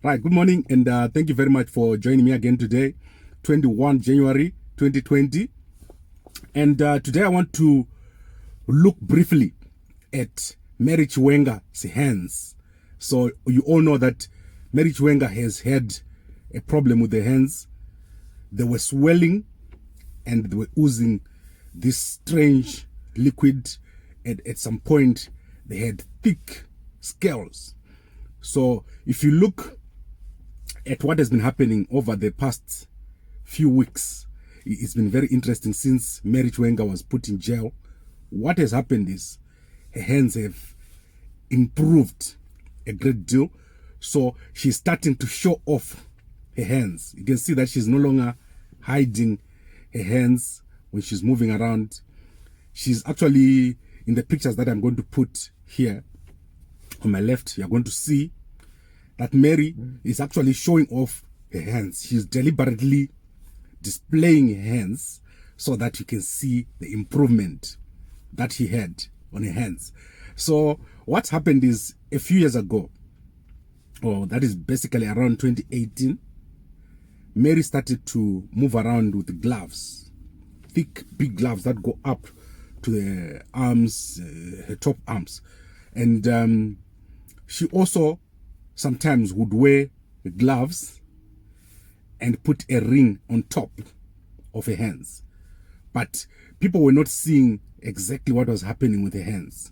Right, good morning, and thank you very much for joining me again today, 21 January 2020. And today I want to look briefly at Mary Chiwenga's hands. So you all know that Mary Chiwenga has had a problem with the hands. They were swelling and they were oozing this strange liquid, and at some point they had thick scales. So if you look at what has been happening over the past few weeks, it's been very interesting since Mary Chiwenga was put in jail. What has happened is her hands have improved a great deal. So she's starting to show off her hands. You can see that she's no longer hiding her hands when she's moving around. She's actually, in the pictures that I'm going to put here on my left, you're going to see that Mary is actually showing off her hands. She's deliberately displaying her hands so that you can see the improvement that she had on her hands. So what's happened is, a few years ago, or that is basically around 2018, Mary started to move around with gloves, thick, big gloves that go up to the arms, her top arms. And she also sometimes would wear the gloves and put a ring on top of her hands. But people were not seeing exactly what was happening with her hands.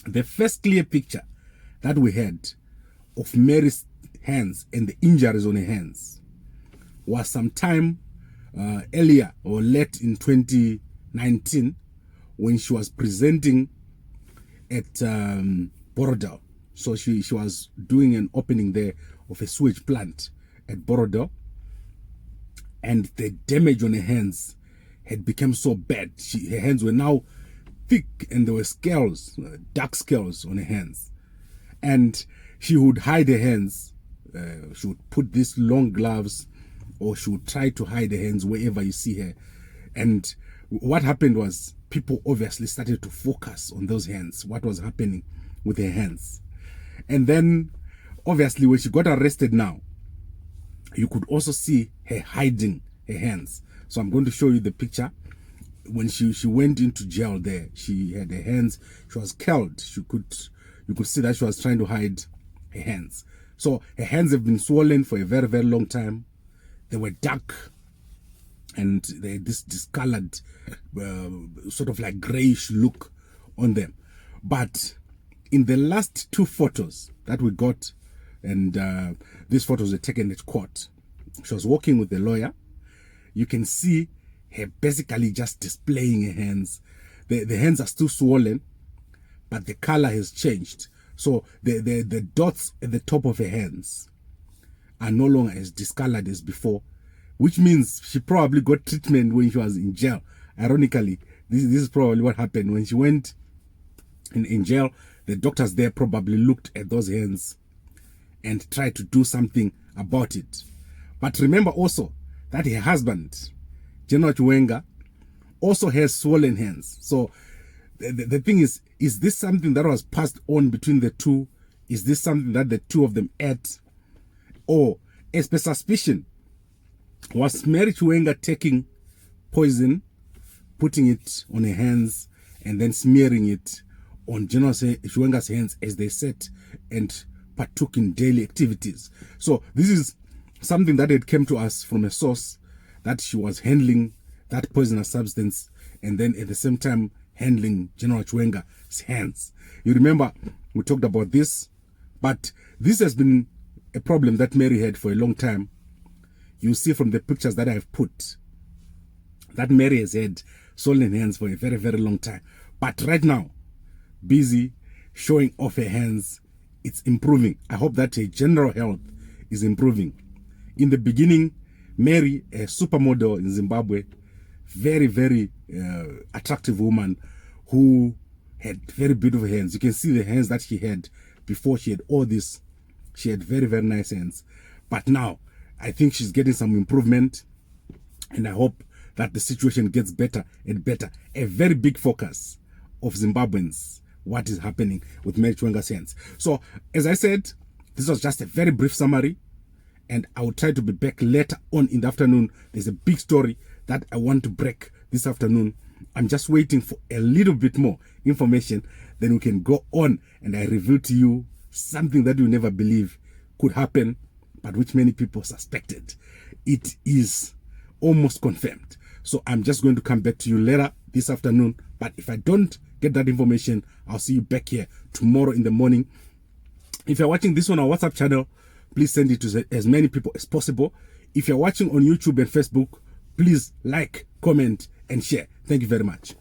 The first clear picture that we had of Mary's hands and the injuries on her hands was sometime earlier or late in 2019, when she was presenting at Borodale. So she was doing an opening there of a sewage plant at Borodale, and the damage on her hands had become so bad. Her hands were now thick, and there were scales, dark scales on her hands. And she would hide her hands. She would put these long gloves, or she would try to hide her hands wherever you see her. And what happened was, people obviously started to focus on those hands, what was happening with her hands. And then, obviously, when she got arrested now, you could also see her hiding her hands. So I'm going to show you the picture. When she went into jail there, she had her hands, she was curled. You could see that she was trying to hide her hands. So her hands have been swollen for a very, very long time. They were dark, and they had this discolored, sort of like grayish look on them. But in the last two photos that we got, and these photos were taken at court, she was walking with the lawyer. You can see her basically just displaying her hands. The hands are still swollen, but the color has changed. So the dots at the top of her hands are no longer as discolored as before, which means she probably got treatment when she was in jail. Ironically, this is probably what happened. When she went in jail, the doctors there probably looked at those hands and tried to do something about it. But remember also that her husband, General Chiwenga, also has swollen hands. So the thing is this something that was passed on between the two? Is this something that the two of them ate? Or, as per suspicion, was Mary Chiwenga taking poison, putting it on her hands, and then smearing it on General Chiwenga's hands as they sat and partook in daily activities? So this is something that had come to us from a source, that she was handling that poisonous substance and then at the same time handling General Chiwenga's hands. You remember we talked about this, but this has been a problem that Mary had for a long time. You see from the pictures that I've put that Mary has had swollen hands for a very, very long time. But right now, busy showing off her hands, it's improving. I hope that her general health is improving. In the beginning, Mary, a supermodel in Zimbabwe, very, very attractive woman who had very beautiful hands. You can see the hands that she had before she had all this. She had very, very nice hands. But now, I think she's getting some improvement, and I hope that the situation gets better and better. A very big focus of Zimbabweans, what is happening with Mary Chiwenga's hands. So, as I said, This was just a very brief summary, and I will try to be back later on in the afternoon. There's a big story that I want to break this afternoon. I'm just waiting for a little bit more information, then we can go on and I reveal to you something that you never believe could happen, but which many people suspected. It is almost confirmed. So I'm just going to come back to you later this afternoon, but if I don't get that information, I'll see you back here tomorrow in the morning. If you're watching this on our WhatsApp channel, please send it to as many people as possible. If you're watching on YouTube and Facebook, please like, comment, and share. Thank you very much.